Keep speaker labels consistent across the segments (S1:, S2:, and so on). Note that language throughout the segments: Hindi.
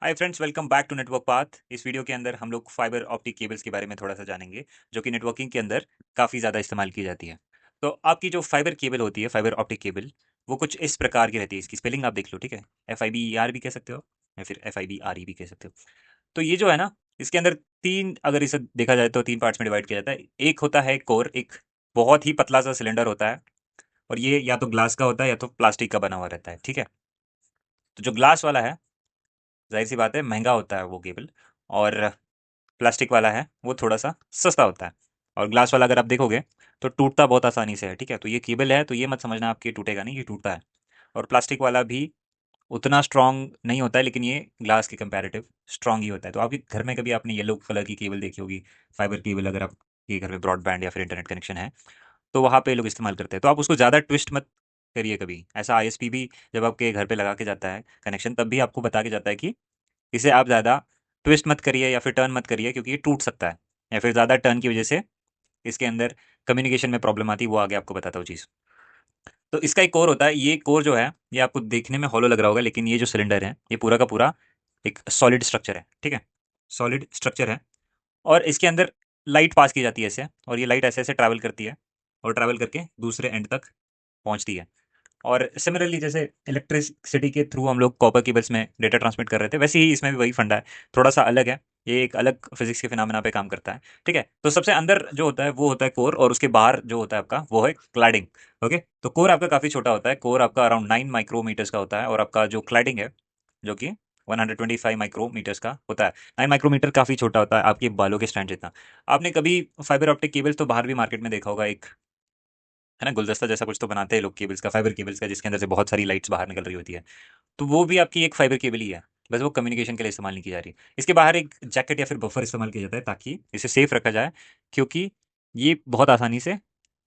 S1: Hi friends, welcome back to Network Path. इस वीडियो के अंदर हम लोग फाइबर ऑप्टिक केबल्स के बारे में थोड़ा सा जानेंगे, जो कि नेटवर्किंग के अंदर काफ़ी ज़्यादा इस्तेमाल की जाती है। तो आपकी जो फाइबर केबल होती है, फाइबर ऑप्टिक केबल, वो कुछ इस प्रकार की रहती है। इसकी स्पेलिंग आप देख लो, ठीक है। FIBER भी कह सकते हो या फिर FIBRE भी कह सकते हो। तो ये जो है ना, इसके अंदर तीन, अगर इसे देखा जाए तो तीन पार्ट्स में डिवाइड किया जाता है। एक होता है कोर, एक बहुत ही पतला सा सिलेंडर होता है, और ये या तो ग्लास का होता है या तो प्लास्टिक का बना हुआ रहता है, ठीक है। तो जो ग्लास वाला है, जाहिर सी बात है महंगा होता है वो केबल, और प्लास्टिक वाला है वो थोड़ा सा सस्ता होता है। और ग्लास वाला अगर आप देखोगे तो टूटता बहुत आसानी से है, ठीक है। तो ये केबल है तो ये मत समझना आपकी टूटेगा नहीं, ये टूटता है। और प्लास्टिक वाला भी उतना स्ट्रांग नहीं होता है, लेकिन ये ग्लास के कंपैरेटिव स्ट्रांग ही होता है। तो आपके घर में कभी आपने येलो कलर की केबल देखी होगी, फाइबर केबल, अगर आपके घर में ब्रॉडबैंड या फिर इंटरनेट कनेक्शन है तो वहाँ पे लोग इस्तेमाल करते हैं। तो आप उसको ज़्यादा ट्विस्ट मत करिए कभी। ऐसा ISP भी जब आपके घर पे लगा के जाता है कनेक्शन, तब भी आपको बता के जाता है कि इसे आप ज़्यादा ट्विस्ट मत करिए या फिर टर्न मत करिए, क्योंकि ये टूट सकता है, या फिर ज़्यादा टर्न की वजह से इसके अंदर कम्युनिकेशन में प्रॉब्लम आती है। वो आगे आपको बताता हूँ चीज़। तो इसका एक कोर होता है। ये कोर जो है, ये आपको देखने में हॉलो लग रहा होगा, लेकिन ये जो सिलेंडर है ये पूरा का पूरा एक सॉलिड स्ट्रक्चर है, ठीक है। सॉलिड स्ट्रक्चर है, और इसके अंदर लाइट पास की जाती है ऐसे, और ये लाइट ऐसे ऐसे ट्रैवल करती है और ट्रैवल करके दूसरे एंड तक पहुंचती है। और सिमिलरली जैसे इलेक्ट्रिसिटी के थ्रू हम लोग कॉपर केबल्स में डेटा ट्रांसमिट कर रहे थे, वैसे ही इसमें भी वही फंडा है। थोड़ा सा अलग है, ये एक अलग फिजिक्स के फिनोमेना पे काम करता है, ठीक है। तो सबसे अंदर जो होता है वो होता है कोर, और उसके बाहर जो होता है आपका वो है क्लैडिंग। ओके, तो कोर आपका काफ़ी छोटा होता है। कोर आपका अराउंड 9 माइक्रोमीटर्स का होता है, और आपका जो क्लैडिंग है जो कि 125 माइक्रोमीटर्स का होता है। 9 माइक्रोमीटर काफ़ी छोटा होता है, आपके बालों के स्टैंड जितना। आपने कभी फाइबर ऑप्टिक केबल्स तो बाहर भी मार्केट में देखा होगा, एक है ना, गुलदस्ता जैसा कुछ तो बनाते हैं लोग केबल्स का, फाइबर केबल्स का, जिसके अंदर से बहुत सारी लाइट्स बाहर निकल रही होती है। तो वो भी आपकी एक फाइबर केबल ही है, बस वो कम्युनिकेशन के लिए इस्तेमाल नहीं की जा रही। इसके बाहर एक जैकेट या फिर बफर इस्तेमाल किया जाता है ताकि इसे सेफ रखा जाए, क्योंकि ये बहुत आसानी से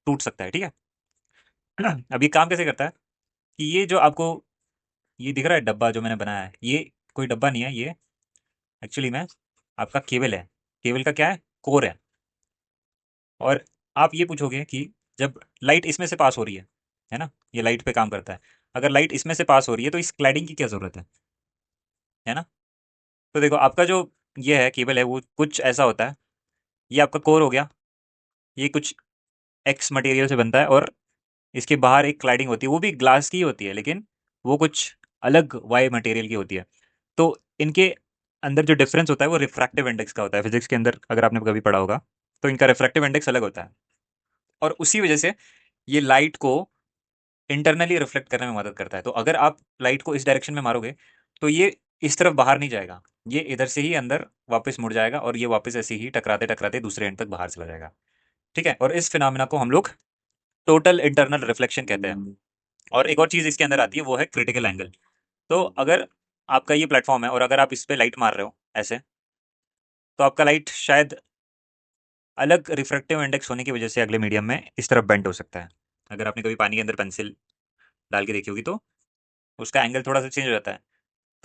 S1: टूट सकता है, ठीक है। अब ये काम कैसे करता है कि ये जो आपको ये दिख रहा है डब्बा जो मैंने बनाया है, ये कोई डब्बा नहीं है, ये एक्चुअली में आपका केबल है। केबल का क्या है, कोर है। और आप ये पूछोगे कि जब लाइट इसमें से पास हो रही है ना, ये लाइट पे काम करता है। अगर लाइट इसमें से पास हो रही है तो इस क्लैडिंग की क्या ज़रूरत है ना। तो देखो, आपका जो ये है केबल है वो कुछ ऐसा होता है। ये आपका कोर हो गया, ये कुछ एक्स मटेरियल से बनता है, और इसके बाहर एक क्लैडिंग होती है, वो भी ग्लास की होती है, लेकिन वो कुछ अलग वाई मटेरियल की होती है। तो इनके अंदर जो डिफरेंस होता है वो रिफ्रैक्टिव इंडेक्स का होता है। फिजिक्स के अंदर अगर आपने कभी पढ़ा होगा तो इनका रिफ्रैक्टिव इंडेक्स अलग होता है, और उसी वजह से ये लाइट को इंटरनली रिफ्लेक्ट करने में मदद करता है। तो अगर आप लाइट को इस डायरेक्शन में मारोगे तो ये इस तरफ बाहर नहीं जाएगा, ये इधर से ही अंदर वापस मुड़ जाएगा, और ये वापस ऐसे ही टकराते टकराते दूसरे एंड तक बाहर चला जाएगा, ठीक है। और इस फिनोमेना को हम लोग टोटल इंटरनल रिफ्लेक्शन कहते हैं। और एक और चीज़ इसके अंदर आती है, वो है क्रिटिकल एंगल। तो अगर आपका ये प्लेटफॉर्म है और अगर आप इस पर लाइट मार रहे हो ऐसे, तो आपका लाइट शायद अलग रिफ्रैक्टिव इंडेक्स होने की वजह से अगले मीडियम में इस तरफ बेंड हो सकता है। अगर आपने कभी पानी के अंदर पेंसिल डाल के देखी होगी तो उसका एंगल थोड़ा सा चेंज हो जाता है।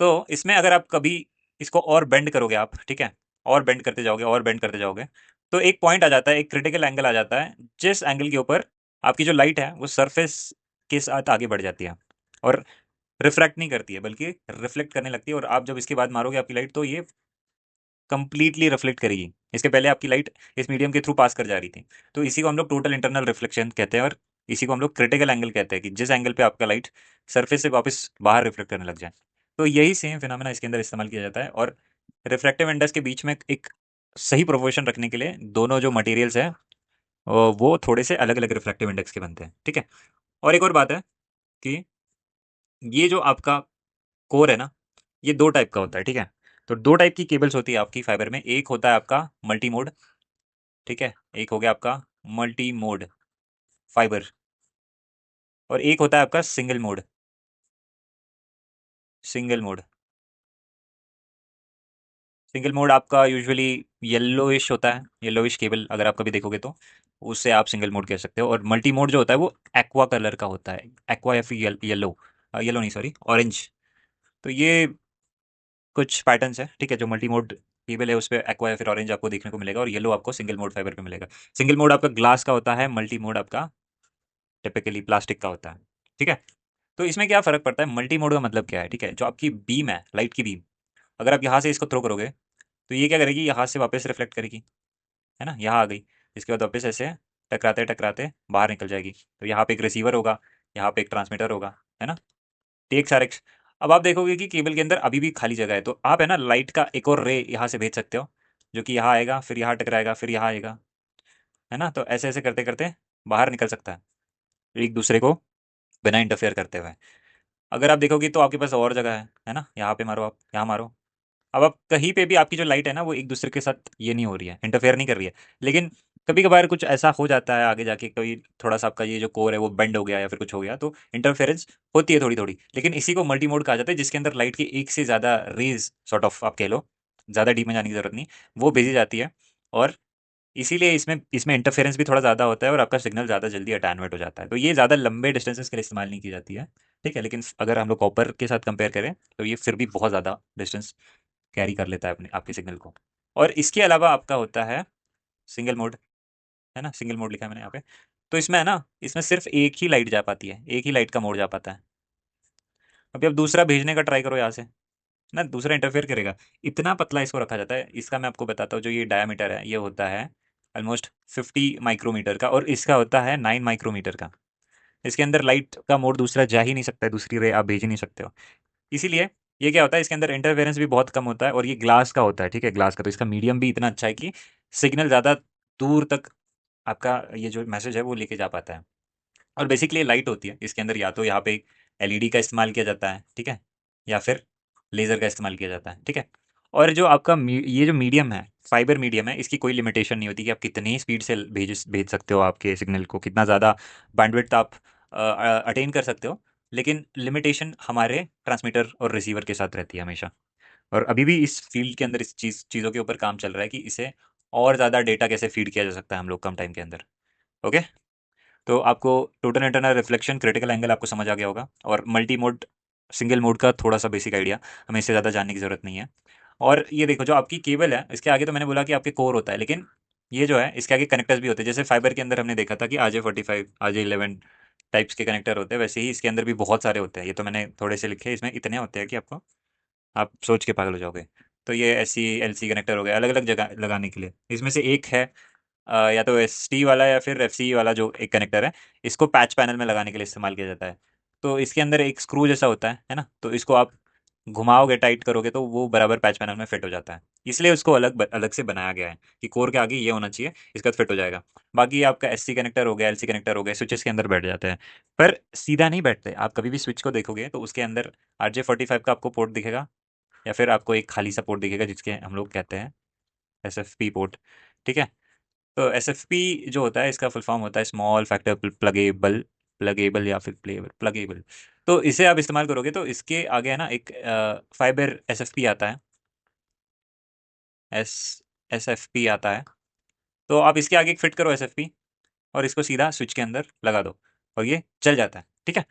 S1: तो इसमें अगर आप कभी इसको और बेंड करोगे आप, ठीक है, और बेंड करते जाओगे और बेंड करते जाओगे, तो एक पॉइंट आ जाता है, एक क्रिटिकल एंगल आ जाता है, जिस एंगल के ऊपर आपकी जो लाइट है वो सरफेस के साथ आगे बढ़ जाती है, और रिफ्रैक्ट नहीं करती है बल्कि रिफ्लेक्ट करने लगती है। और आप जब इसके बाद मारोगे आपकी लाइट, तो ये कंप्लीटली रिफ्लेक्ट करेगी। इसके पहले आपकी लाइट इस मीडियम के थ्रू पास कर जा रही थी। तो इसी को हम लोग टोटल इंटरनल रिफ्लेक्शन कहते हैं, और इसी को हम लोग क्रिटिकल एंगल कहते हैं, कि जिस एंगल पे आपका लाइट सरफेस से वापस बाहर रिफ्लेक्ट करने लग जाए। तो यही सेम फिनोमेना इसके अंदर इस्तेमाल किया जाता है। और रिफ्रैक्टिव इंडेक्स के बीच में एक सही प्रोपोर्शन रखने के लिए दोनों जो मटेरियल्स हैं वो थोड़े से अलग अलग रिफ्रैक्टिव इंडेक्स के बनते हैं, ठीक है। और एक और बात है कि ये जो आपका कोर है ना, ये दो टाइप का होता है, ठीक है। तो दो टाइप की केबल्स होती है आपकी फाइबर में। एक होता है आपका मल्टी मोड, ठीक है, एक हो गया आपका मल्टी मोड फाइबर, और एक होता है आपका single mode. Single mode, single mode आपका यूजुअली येलोइश होता है, येलोइश केबल अगर आप कभी देखोगे तो उससे आप सिंगल मोड कह सकते हो। और मल्टी मोड जो होता है वो एक्वा कलर का होता है, एक्वा या फिर येलो, येलो नहीं सॉरी, ऑरेंज। तो ये कुछ पैटर्न्स है, ठीक है। जो मल्टी मोड केबल है उस पर एक्वा या फिर ऑरेंज आपको देखने को मिलेगा, और येलो आपको सिंगल मोड फाइबर पे मिलेगा। सिंगल मोड आपका ग्लास का होता है, मल्टी मोड आपका टिपिकली प्लास्टिक का होता है, ठीक है। तो इसमें क्या फ़र्क पड़ता है, मल्टी मोड का मतलब क्या है, ठीक है। जो आपकी बीम है, लाइट की बीम, अगर आप यहाँ से इसको थ्रो करोगे तो ये क्या करेगी, यहाँ से वापस रिफ्लेक्ट करेगी, है ना, यहाँ आ गई। इसके बाद वापस ऐसे टकराते टकराते बाहर निकल जाएगी। तो यहाँ पे एक रिसीवर होगा, यहाँ पे एक ट्रांसमीटर होगा, है ना, टेक सारे। अब आप देखोगे कि केबल के अंदर अभी भी खाली जगह है, तो आप है ना लाइट का एक और रे यहाँ से भेज सकते हो, जो कि यहाँ आएगा, फिर यहाँ टकराएगा, फिर यहाँ आएगा, है ना। तो ऐसे ऐसे करते करते बाहर निकल सकता है एक दूसरे को बिना इंटरफेयर करते हुए। अगर आप देखोगे तो आपके पास और जगह है ना, यहाँ पे मारो, आप यहाँ मारो। अब आप कहीं पे भी आपकी जो लाइट है ना वो एक दूसरे के साथ ये नहीं हो रही है, इंटरफेयर नहीं कर रही है। लेकिन कभी कभार कुछ ऐसा हो जाता है आगे जाके, कोई थोड़ा सा आपका ये जो कोर है वो बेंड हो गया या फिर कुछ हो गया, तो इंटरफेरेंस होती है थोड़ी थोड़ी। लेकिन इसी को मल्टी मोड कहा जाता है, जिसके अंदर लाइट की एक से ज़्यादा रेज सॉर्ट ऑफ आप कह लो, ज़्यादा डीप में जाने की जरूरत नहीं, वो भेजी जाती है। और इसीलिए इसमें इसमें इंटरफेरेंस भी थोड़ा ज़्यादा होता है और आपका सिग्नल ज़्यादा जल्दी अटैनमेंट हो जाता है। तो ये ज़्यादा लंबे डिस्टेंसेस के लिए इस्तेमाल नहीं की जाती है, ठीक है। लेकिन अगर हम लोग कॉपर के साथ कंपेयर करें तो ये फिर भी बहुत ज़्यादा डिस्टेंस कैरी कर लेता है अपने आपके सिग्नल को। और इसके अलावा आपका होता है सिंगल मोड, है ना, सिंगल मोड लिखा है मैंने यहाँ पे। तो इसमें है ना, इसमें सिर्फ एक ही लाइट जा पाती है, एक ही लाइट का मोड जा पाता है। अभी आप दूसरा भेजने का ट्राई करो यहाँ से, ना दूसरा इंटरफेयर करेगा। इतना पतला इसको रखा जाता है। इसका मैं आपको बताता हूँ, जो ये डायामीटर है ये होता है ऑलमोस्ट 50 माइक्रोमीटर का, और इसका होता है 9 माइक्रोमीटर का। इसके अंदर लाइट का मोड दूसरा जा ही नहीं सकता है, दूसरी रे आप भेज ही नहीं सकते हो। इसीलिए ये क्या होता है, इसके अंदर इंटरफेरेंस भी बहुत कम होता है, और ये ग्लास का होता है, ठीक है, ग्लास का। तो इसका मीडियम भी इतना अच्छा है कि सिग्नल ज़्यादा दूर तक आपका ये जो मैसेज है वो लेके जा पाता है। और बेसिकली लाइट होती है इसके अंदर, या तो यहाँ पे एलईडी का इस्तेमाल किया जाता है, ठीक है, या फिर लेज़र का इस्तेमाल किया जाता है, ठीक है। और जो आपका ये जो मीडियम है, फाइबर मीडियम है, इसकी कोई लिमिटेशन नहीं होती कि आप कितनी स्पीड से भेज भेज सकते हो आपके सिग्नल को, कितना ज़्यादा बैंडविड्थ आप अटेन कर सकते हो। लेकिन लिमिटेशन हमारे ट्रांसमीटर और रिसीवर के साथ रहती है हमेशा। और अभी भी इस फील्ड के अंदर इस चीज़ों के ऊपर काम चल रहा है कि इसे और ज़्यादा डेटा कैसे फीड किया जा सकता है हम लोग कम टाइम के अंदर। ओके। तो आपको total internal reflection, critical angle आपको समझ आ गया होगा, और मल्टी मोड सिंगल मोड का थोड़ा सा बेसिक आइडिया, हमें इससे ज़्यादा जानने की ज़रूरत नहीं है। और ये देखो, जो आपकी केबल है इसके आगे तो मैंने बोला कि आपके कोर होता है, लेकिन ये जो है इसके आगे कनेक्टर्स भी होते हैं। जैसे फाइबर के अंदर हमने देखा था कि RJ45, RJ11 टाइप्स के कनेक्टर होते हैं, वैसे ही इसके अंदर भी बहुत सारे होते हैं। ये तो मैंने थोड़े से लिखे, इसमें इतने होते हैं कि आपको, आप सोच के पागल हो जाओगे। तो ये SC LC कनेक्टर हो गए अलग अलग जगह लगाने के लिए। इसमें से एक है या तो ST वाला या फिर FC वाला, जो एक कनेक्टर है, इसको पैच पैनल में लगाने के लिए इस्तेमाल किया जाता है। तो इसके अंदर एक स्क्रू जैसा होता है ना, तो इसको आप घुमाओगे, टाइट करोगे तो वो बराबर पैच पैनल में फिट हो जाता है। इसलिए उसको अलग अलग से बनाया गया है कि कोर के आगे ये होना चाहिए, इसका बाद फिट हो जाएगा। बाकी आपका SC कनेक्टर हो गया, LC कनेक्टर हो गया, स्विचेस के अंदर बैठ जाते हैं। पर सीधा नहीं बैठते। आप कभी भी स्विच को देखोगे तो उसके अंदर RJ45 का आपको पोर्ट दिखेगा, या फिर आपको एक खाली सा पोर्ट दिखेगा जिसके हम लोग कहते हैं SFP पोर्ट, ठीक है। तो SFP जो होता है, इसका फुल फॉर्म होता है स्मॉल फैक्टर प्लगेबल, प्लगेबल या फिर प्लगेबल। तो इसे आप इस्तेमाल करोगे तो इसके आगे है ना एक फाइबर SFP आता है, एस SFP आता है। तो आप इसके आगे फिट करो SFP, और इसको सीधा स्विच के अंदर लगा दो, और ये चल जाता है, ठीक है।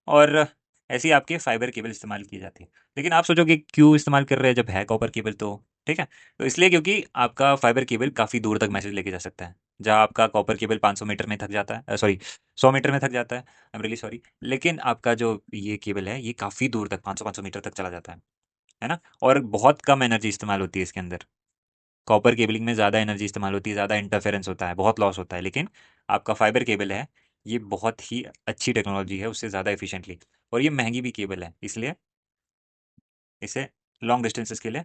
S1: और ऐसे ही आपके फाइबर केबल इस्तेमाल की जाती है। लेकिन आप सोचोगे क्यों इस्तेमाल कर रहे हैं जब है कॉपर केबल, तो ठीक है। तो इसलिए क्योंकि आपका फाइबर केबल काफ़ी दूर तक मैसेज लेके जा सकता है, जहाँ आपका कॉपर केबल 500 मीटर में थक जाता है, सॉरी 100 मीटर में थक जाता है, आई एम रियली सॉरी। लेकिन आपका जो ये केबल है ये काफ़ी दूर तक 500 मीटर तक चला जाता है ना। और बहुत कम एनर्जी इस्तेमाल होती है इसके अंदर। कॉपर केबलिंग में ज़्यादा एनर्जी इस्तेमाल होती है, ज़्यादा इंटरफेरेंस होता है, बहुत लॉस होता है। लेकिन आपका फाइबर केबल है, ये बहुत ही अच्छी टेक्नोलॉजी है उससे ज़्यादा एफिशिएंटली, और ये महंगी भी केबल है, इसलिए इसे लॉन्ग डिस्टेंसेस के लिए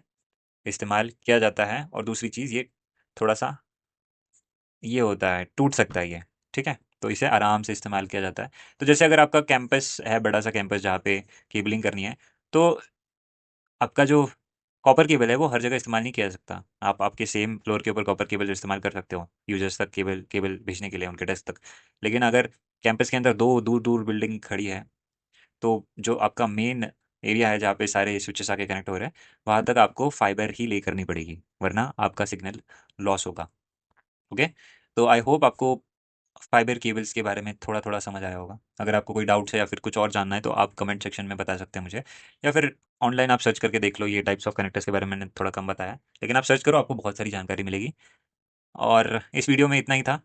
S1: इस्तेमाल किया जाता है। और दूसरी चीज़, ये थोड़ा सा ये होता है, टूट सकता है ये, ठीक है। तो इसे आराम से इस्तेमाल किया जाता है। तो जैसे अगर आपका कैंपस है, बड़ा सा कैंपस जहाँ पे केबलिंग करनी है, तो आपका जो कॉपर केबल है वो हर जगह इस्तेमाल नहीं किया जा सकता। आप आपके सेम फ्लोर के ऊपर कॉपर केबल इस्तेमाल कर सकते हो यूजर्स तक, केबल केबल भेजने के लिए उनके डेस्क तक। लेकिन अगर कैंपस के अंदर दो दूर दूर बिल्डिंग खड़ी है, तो जो आपका मेन एरिया है जहाँ पे सारे स्विचेस आके कनेक्ट हो रहे हैं, वहाँ तक आपको फाइबर ही ले करनी पड़ेगी, वरना आपका सिग्नल लॉस होगा। ओके। तो आई होप आपको फाइबर केबल्स के बारे में थोड़ा थोड़ा समझ आया होगा। अगर आपको कोई डाउट्स है या फिर कुछ और जानना है तो आप कमेंट सेक्शन में बता सकते हैं मुझे, या फिर ऑनलाइन आप सर्च करके देख लो। ये टाइप्स ऑफ कनेक्टर्स के बारे में मैंने थोड़ा कम बताया, लेकिन आप सर्च करो, आपको बहुत सारी जानकारी मिलेगी। और इस वीडियो में इतना ही था।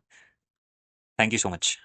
S1: Thank you so much.